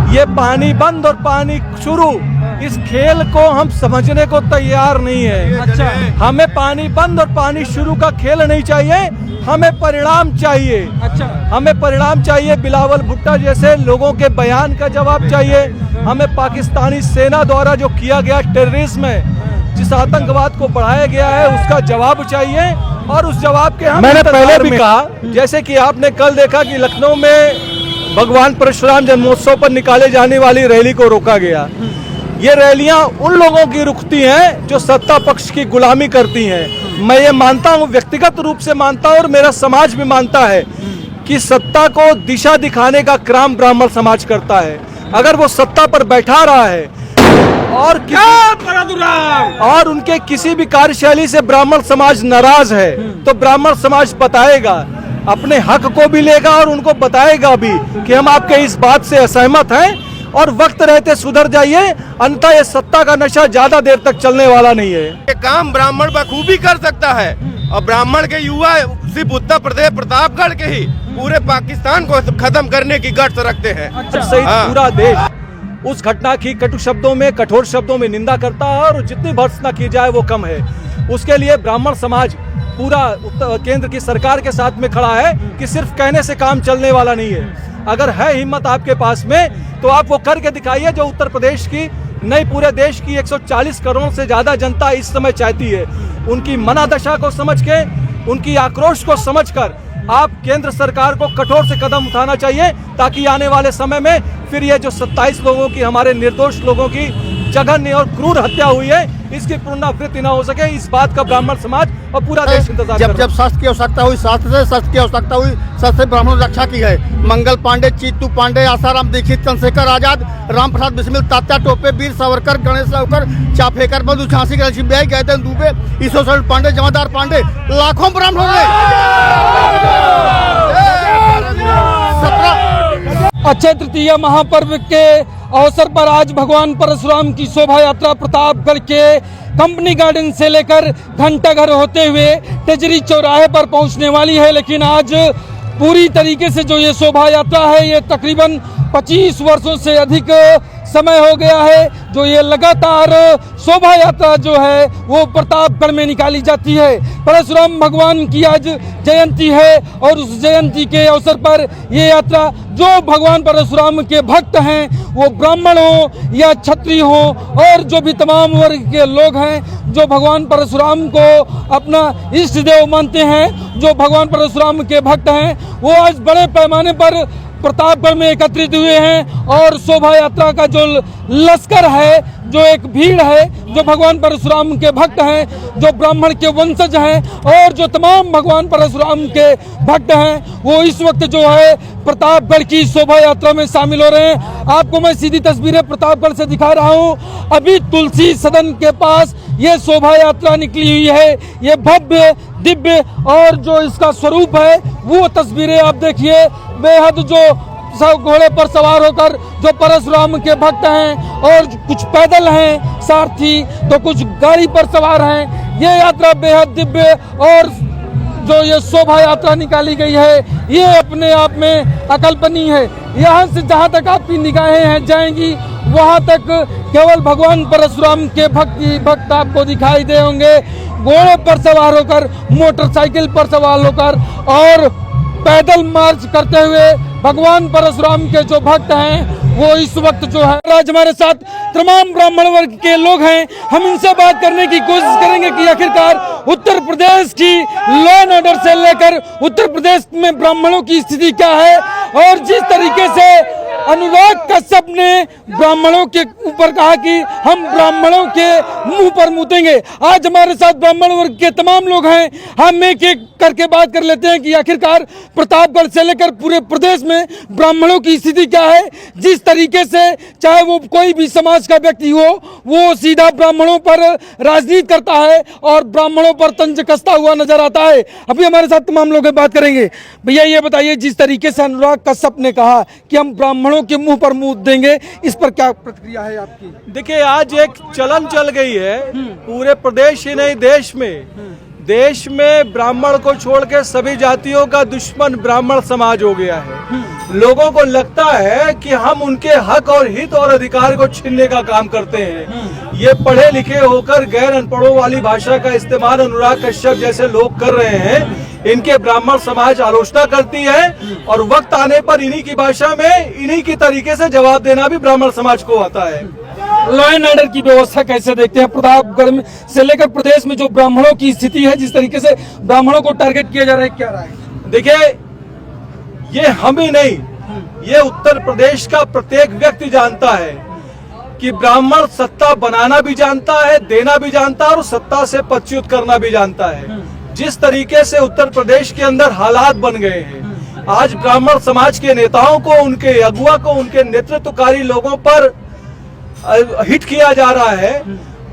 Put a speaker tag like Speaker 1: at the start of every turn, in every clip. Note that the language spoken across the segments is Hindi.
Speaker 1: ये पानी बंद और पानी शुरू, इस खेल को हम समझने को तैयार नहीं है।
Speaker 2: अच्छा,
Speaker 1: हमें पानी बंद और पानी शुरू का खेल नहीं चाहिए, हमें परिणाम चाहिए।
Speaker 2: अच्छा,
Speaker 1: हमें परिणाम चाहिए, बिलावल भुट्टो जैसे लोगों के बयान का जवाब चाहिए। हमें पाकिस्तानी सेना द्वारा जो किया गया टेररिज्म है, जिस आतंकवाद को बढ़ाया गया है, उसका जवाब चाहिए। और उस जवाब के हम मैंने पहले भी कहा, जैसे कि आपने कल देखा कि लखनऊ में भगवान परशुराम जन्मोत्सव पर निकाले जाने वाली रैली को रोका गया। ये रैलियां उन लोगों की रुकती हैं जो सत्ता पक्ष की गुलामी करती हैं। मैं ये मानता हूं, व्यक्तिगत रूप से मानता हूं और मेरा समाज भी मानता है कि सत्ता को दिशा दिखाने का काम ब्राह्मण समाज करता है। अगर वो सत्ता पर बैठा रहा है और उनके किसी भी कार्यशैली से ब्राह्मण समाज नाराज है, तो ब्राह्मण समाज बताएगा, अपने हक को भी लेगा और उनको बताएगा भी कि हम आपके इस बात से असहमत हैं और वक्त रहते सुधर जाइए, अन्यथा ये सत्ता का नशा ज्यादा देर तक चलने वाला नहीं है।
Speaker 3: ये काम ब्राह्मण बखूबी कर सकता है और ब्राह्मण के युवा सिर्फ उत्तर प्रदेश प्रतापगढ़ के ही पूरे पाकिस्तान को खत्म करने की गट्स रखते हैं।
Speaker 2: अच्छा,
Speaker 1: सहित पूरा देश उस घटना की कटु शब्दों में, कठोर शब्दों में निंदा करता है और जितनी भर्त्सना की जाए वो कम है। उसके लिए ब्राह्मण समाज पूरा केंद्र की सरकार के साथ में खड़ा है कि सिर्फ कहने से काम चलने वाला नहीं है। अगर है हिम्मत आपके पास में तो आप वो करके दिखाइए जो उत्तर प्रदेश की नहीं, पूरे देश की 140 करोड़ से ज्यादा जनता इस समय चाहती है। उनकी मनादशा को समझ के, उनकी आक्रोश को समझकर आप केंद्र सरकार को कठोर से कदम उठाना चाहिए, ताकि आने वाले समय में फिर ये जो 27 लोगों की, हमारे निर्दोष लोगों की जघन्य और क्रूर हत्या हुई है, इसकी पुनरावृत्ति न हो सके। इस बात का ब्राह्मण समाज और पूरा देश इंतजार कर रहा है।
Speaker 4: जब शस्त्र की आवश्यकता हुई, शास्त्र से शस्त्र की आवश्यकता हुई, शस्त्र से ब्राह्मण रक्षा की है। मंगल पांडे, चीतू पांडे, आसाराम दीक्षित, चंद्रशेखर आजाद, राम प्रसाद बिस्मिल, तात्या टोपे, वीर सावरकर, गणेश सावरकर, चाफेकर, मधु झांसी के लक्ष्मीबाई, गैतन दुबे, ईश्वर पांडे, जमादार पांडे, लाखों ब्राह्मणों ने
Speaker 2: अक्षय तृतीया महापर्व के अवसर पर आज भगवान परशुराम की शोभा यात्रा प्रतापगढ़ के कंपनी गार्डन से लेकर घंटाघर होते हुए टेजरी चौराहे पर पहुंचने वाली है। लेकिन आज पूरी तरीके से जो ये शोभा यात्रा है, ये तकरीबन 25 वर्षों से अधिक समय हो गया है जो ये लगातार शोभा यात्रा जो है वो प्रतापगढ़ में निकाली जाती है। परशुराम भगवान की आज जयंती है और उस जयंती के अवसर पर ये यात्रा, जो भगवान परशुराम के भक्त हैं, वो ब्राह्मण हो या क्षत्रिय हो और जो भी तमाम वर्ग के लोग हैं, जो भगवान परशुराम को अपना इष्ट देव मानते हैं, जो भगवान परशुराम के भक्त हैं, वो आज बड़े पैमाने पर प्रतापगढ़ में एकत्रित हुए हैं। और शोभा यात्रा का जो लश्कर है, जो एक भीड़ है, जो भगवान परशुराम के भक्त हैं, जो ब्राह्मण के वंशज हैं और जो तमाम भगवान परशुराम के भक्त हैं, वो इस वक्त जो है प्रतापगढ़ की शोभा यात्रा में शामिल हो रहे हैं। आपको मैं सीधी तस्वीरें प्रतापगढ़ से दिखा रहा हूँ। अभी तुलसी सदन के पास ये शोभा यात्रा निकली हुई है। ये भव्य दिव्य और जो इसका स्वरूप है वो तस्वीरें आप देखिए। बेहद जो सब घोड़े पर सवार होकर जो परशुराम के भक्त हैं और कुछ पैदल हैं सारथी, तो कुछ गाड़ी पर सवार हैं। ये यात्रा बेहद दिव्य और जो ये शोभा यात्रा निकाली गई है, ये अपने आप में अकल्पनीय है। यहाँ से जहाँ तक आपकी निगाहें हैं जाएंगी, वहाँ तक केवल भगवान परशुराम के भक्त आपको दिखाई दे होंगे, घोड़े पर सवार होकर, मोटरसाइकिल पर सवार होकर और पैदल मार्च करते हुए भगवान परशुराम के जो भक्त हैं वो इस वक्त जो है। आज हमारे साथ तमाम ब्राह्मण वर्ग के लोग हैं, हम इनसे बात करने की कोशिश करेंगे कि आखिरकार उत्तर प्रदेश की लॉ एंड ऑर्डर से लेकर उत्तर प्रदेश में ब्राह्मणों की स्थिति क्या है। और जिस तरीके से अनुराग कश्यप ने ब्राह्मणों के ऊपर कहा कि हम ब्राह्मणों के मुंह पर मूतेंगे, आज हमारे साथ ब्राह्मण वर्ग के तमाम लोग हैं। हम एक एक करके बात कर लेते हैं कि आखिरकार प्रतापगढ़ से लेकर पूरे प्रदेश में ब्राह्मणों की स्थिति क्या है। जिस तरीके से चाहे वो कोई भी समाज का व्यक्ति हो, वो सीधा ब्राह्मणों पर राजनीति करता है और ब्राह्मणों पर तंज कसता हुआ नजर आता है। अभी हमारे साथ तमाम लोग बात करेंगे। भैया ये बताइए, जिस तरीके से अनुराग कश्यप ने कहा कि हम ब्राह्मणों के मुंह पर मुंह देंगे, इस पर क्या प्रतिक्रिया है आपकी?
Speaker 1: देखिए, आज एक चलन चल गई है पूरे प्रदेश ही नहीं देश में ब्राह्मण को छोड़ के सभी जातियों का दुश्मन ब्राह्मण समाज हो गया है। लोगों को लगता है कि हम उनके हक और हित और अधिकार को छीनने का काम करते हैं। ये पढ़े लिखे होकर गैर अनपढ़ों वाली भाषा का इस्तेमाल अनुराग कश्यप जैसे लोग कर रहे हैं। इनके ब्राह्मण समाज आलोचना करती है और वक्त आने पर इन्हीं की भाषा में इन्हीं की तरीके से जवाब देना भी ब्राह्मण समाज को आता है।
Speaker 2: लॉ एंड ऑर्डर की व्यवस्था कैसे देखते हैं प्रतापगढ़ में से लेकर प्रदेश में, जो ब्राह्मणों की स्थिति है, जिस तरीके से ब्राह्मणों को टारगेट किया जा रहा है, क्या राय है?
Speaker 1: देखिए, ये हम ही नहीं, ये उत्तर प्रदेश का प्रत्येक व्यक्ति जानता है कि ब्राह्मण सत्ता बनाना भी जानता है, देना भी जानता है और सत्ता से पदच्युत करना भी जानता है। जिस तरीके से उत्तर प्रदेश के अंदर हालात बन गए हैं, आज ब्राह्मण समाज के नेताओं को, उनके अगुआ को, उनके नेतृत्वकारी लोगों पर हिट किया जा रहा है,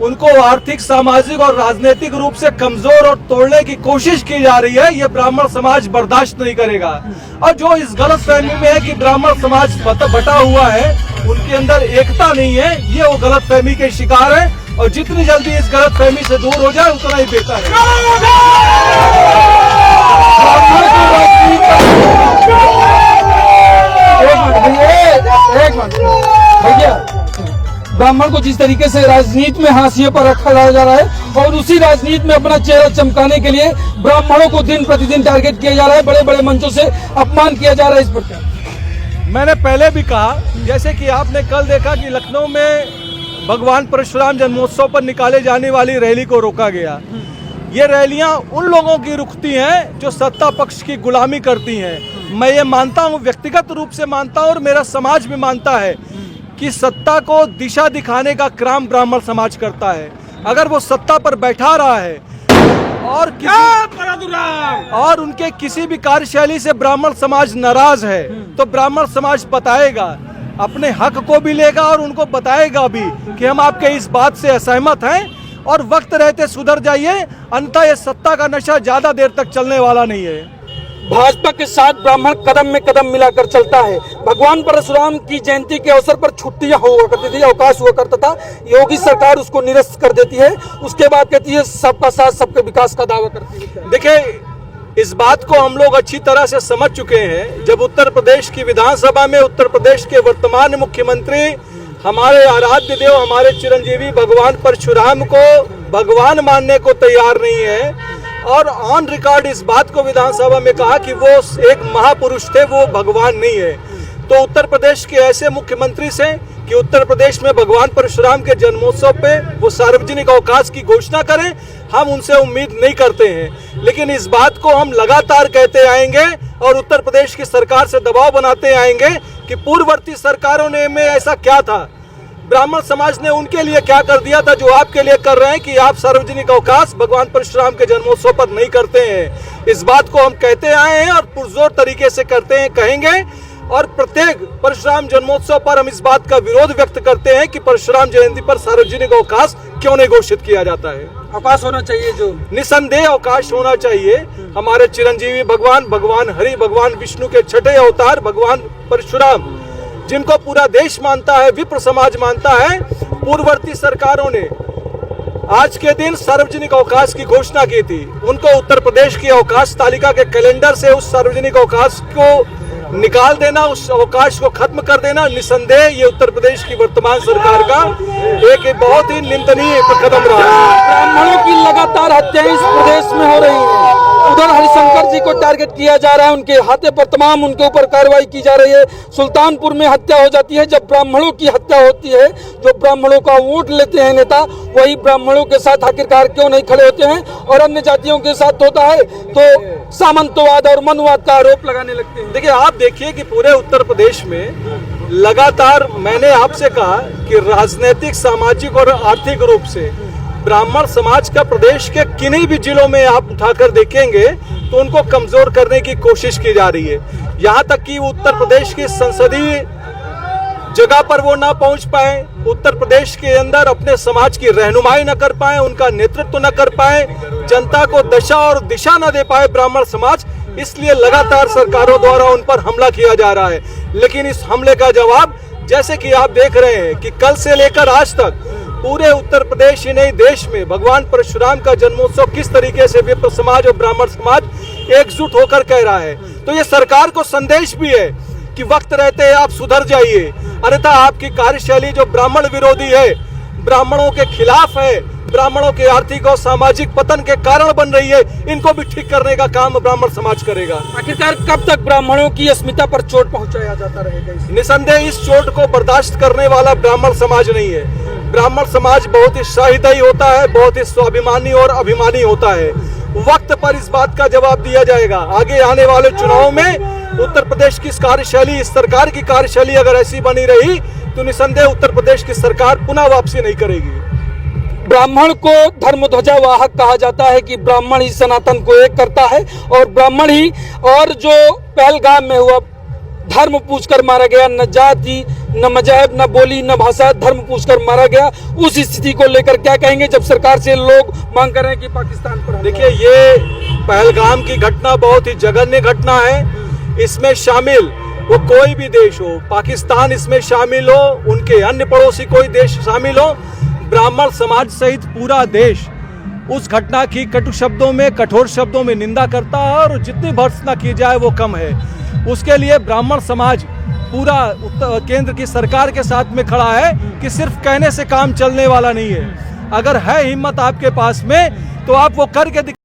Speaker 1: उनको आर्थिक, सामाजिक और राजनीतिक रूप से कमजोर और तोड़ने की कोशिश की जा रही है। ये ब्राह्मण समाज बर्दाश्त नहीं करेगा। और जो इस गलत फहमी में है कि ब्राह्मण समाज बटा हुआ है, उनके अंदर एकता नहीं है, ये वो गलत फहमी के शिकार है। और जितनी जल्दी इस गलत फहमी से दूर हो जाए उतना ही बेहतर है।
Speaker 2: एक मिनट भैया, ब्राह्मण को जिस तरीके से राजनीति में हाशिए पर रखा जा रहा है और उसी राजनीति में अपना चेहरा चमकाने के लिए ब्राह्मणों को दिन प्रतिदिन टारगेट किया जा रहा है, बड़े बड़े मंचों से अपमान किया जा रहा है, इस पर क्या?
Speaker 1: मैंने पहले भी कहा, जैसे कि आपने कल देखा कि लखनऊ में भगवान परशुराम जन्मोत्सव पर निकाले जाने वाली रैली को रोका गया। ये रैलियां उन लोगों की रुकती हैं जो सत्ता पक्ष की गुलामी करती हैं। मैं ये मानता हूँ, व्यक्तिगत रूप से मानता हूँ और मेरा समाज भी मानता है कि सत्ता को दिशा दिखाने का काम ब्राह्मण समाज करता है। अगर वो सत्ता पर बैठा रहा है और उनके किसी भी कार्यशैली से ब्राह्मण समाज नाराज है, तो ब्राह्मण समाज बताएगा, अपने हक को भी लेगा और उनको बताएगा भी कि हम आपके इस बात से असहमत हैं और वक्त रहते सुधर जाइए, अन्यथा ये सत्ता का नशा ज्यादा देर तक चलने वाला नहीं है।
Speaker 2: भाजपा के साथ ब्राह्मण कदम में कदम मिलाकर चलता है। भगवान परशुराम की जयंती के अवसर पर छुट्टियां हुआ करती थी, अवकाश हुआ करता था, योगी सरकार उसको निरस्त कर देती है। उसके बाद कहती है सबका साथ सबके विकास का दावा करती है।
Speaker 1: देखिए, इस बात को हम लोग अच्छी तरह से समझ चुके हैं। जब उत्तर प्रदेश की विधानसभा में उत्तर प्रदेश के वर्तमान मुख्यमंत्री हमारे आराध्य देव, हमारे चिरंजीवी भगवान परशुराम को भगवान मानने को तैयार नहीं है और ऑन रिकॉर्ड इस बात को विधानसभा में कहा कि वो एक महापुरुष थे, वो भगवान नहीं है, तो उत्तर प्रदेश के ऐसे मुख्यमंत्री से कि उत्तर प्रदेश में भगवान परशुराम के जन्मोत्सव पे वो सार्वजनिक अवकाश की घोषणा करें, हम उनसे उम्मीद नहीं करते हैं। लेकिन इस बात को हम लगातार कहते आएंगे और उत्तर प्रदेश की सरकार से दबाव बनाते आएंगे कि पूर्ववर्ती सरकारों ने में ऐसा क्या था, ब्राह्मण समाज ने उनके लिए क्या कर दिया था जो आपके लिए कर रहे हैं कि आप सार्वजनिक अवकाश भगवान परशुराम के जन्मोत्सव पर नहीं करते हैं। इस बात को हम कहते आए हैं और पुरजोर तरीके से करते हैं, कहेंगे। और प्रत्येक परशुराम जन्मोत्सव पर हम इस बात का विरोध व्यक्त करते हैं कि परशुराम जयंती पर सार्वजनिक अवकाश क्यों नहीं घोषित किया जाता है।
Speaker 2: अवकाश होना चाहिए, जो
Speaker 1: निसंदेह अवकाश होना चाहिए। हमारे चिरंजीवी भगवान हरि, भगवान विष्णु के छठे अवतार भगवान परशुराम, जिनको पूरा देश मानता है, विप्र समाज मानता है, पूर्ववर्ती सरकारों ने आज के दिन सार्वजनिक अवकाश की घोषणा की थी। उनको उत्तर प्रदेश की अवकाश तालिका के कैलेंडर से उस सार्वजनिक अवकाश को निकाल देना, उस अवकाश को खत्म कर देना, निसंदेह ये उत्तर प्रदेश की वर्तमान सरकार का एक बहुत ही निंदनीय कदम रहा है।
Speaker 2: ब्राह्मणों की लगातार हत्याएं इस प्रदेश में हो रही हैं। उधर हरिशंकर जी को टारगेट किया जा रहा है, उनके हाथे पर तमाम उनके ऊपर कार्रवाई की जा रही है। सुल्तानपुर में हत्या हो जाती है। जब ब्राह्मणों की हत्या होती है, जो ब्राह्मणों का वोट लेते हैं नेता, वही ब्राह्मणों के साथ आखिरकार क्यों नहीं खड़े होते हैं और अन्य जातियों के साथ होता है तो सामंतवाद और मनुवाद का आरोप लगाने लगते हैं।
Speaker 1: देखिए, आप देखिए कि पूरे उत्तर प्रदेश में लगातार मैंने आपसे कहा कि राजनीतिक, सामाजिक और आर्थिक रूप से ब्राह्मण समाज का प्रदेश के किन्हीं भी जिलों में आप उठाकर देखेंगे तो उनको कमजोर करने की कोशिश की जा रही है। यहाँ तक कि उत्तर प्रदेश की संसदीय जगह पर वो ना पहुंच पाए, उत्तर प्रदेश के अंदर अपने समाज की रहनुमाई न कर पाए, उनका नेतृत्व न कर पाए, जनता को दशा और दिशा न दे पाए ब्राह्मण समाज, इसलिए लगातार सरकारों द्वारा उन पर हमला किया जा रहा है। लेकिन इस हमले का जवाब, जैसे कि आप देख रहे हैं कि कल से लेकर आज तक पूरे उत्तर प्रदेश ही नहीं देश में भगवान परशुराम का जन्मोत्सव किस तरीके से विप्र समाज और ब्राह्मण समाज एकजुट होकर कह रहा है, तो ये सरकार को संदेश भी है कि वक्त रहते आप सुधर जाइए, अन्यथा आपकी कार्यशैली जो ब्राह्मण विरोधी है, ब्राह्मणों के खिलाफ है, ब्राह्मणों के आर्थिक और सामाजिक पतन के कारण बन रही है, इनको भी ठीक करने का काम ब्राह्मण समाज करेगा।
Speaker 2: आखिरकार कब तक ब्राह्मणों की अस्मिता पर चोट पहुंचाया जाता रहेगा?
Speaker 1: निसंदेह इस चोट को बर्दाश्त करने वाला ब्राह्मण समाज नहीं है। ब्राह्मण समाज बहुत ही शाहिदाई होता है, बहुत ही स्वाभिमानी और अभिमानी होता है। वक्त पर इस बात का जवाब दिया जाएगा। आगे आने वाले चुनाव में उत्तर प्रदेश की कार्यशैली, इस सरकार की कार्यशैली अगर ऐसी बनी रही तो निसंदेह उत्तर प्रदेश की सरकार पुनः वापसी नहीं करेगी।
Speaker 2: ब्राह्मण को धर्म ध्वजा वाहक कहा जाता है कि ब्राह्मण ही सनातन को एक करता है और ब्राह्मण ही, और जो पहलगाम में हुआ धर्म पूछकर मारा गया, न जाति न मजहब न बोली न भाषा, धर्म पूछकर मारा गया, उस स्थिति को लेकर क्या कहेंगे जब सरकार से लोग मांग कर रहे हैं कि पाकिस्तान पर?
Speaker 1: देखिए, ये पहलगाम की घटना बहुत ही जघन्य घटना है। इसमें शामिल वो कोई भी देश हो, पाकिस्तान इसमें शामिल हो, उनके अन्य पड़ोसी कोई देश शामिल हो, ब्राह्मण समाज सहित पूरा देश उस घटना की कटु शब्दों में, कठोर शब्दों में निंदा करता है और जितनी भर्त्सना की जाए वो कम है। उसके लिए ब्राह्मण समाज पूरा केंद्र की सरकार के साथ में खड़ा है कि सिर्फ कहने से काम चलने वाला नहीं है। अगर है हिम्मत आपके पास में तो आप वो करके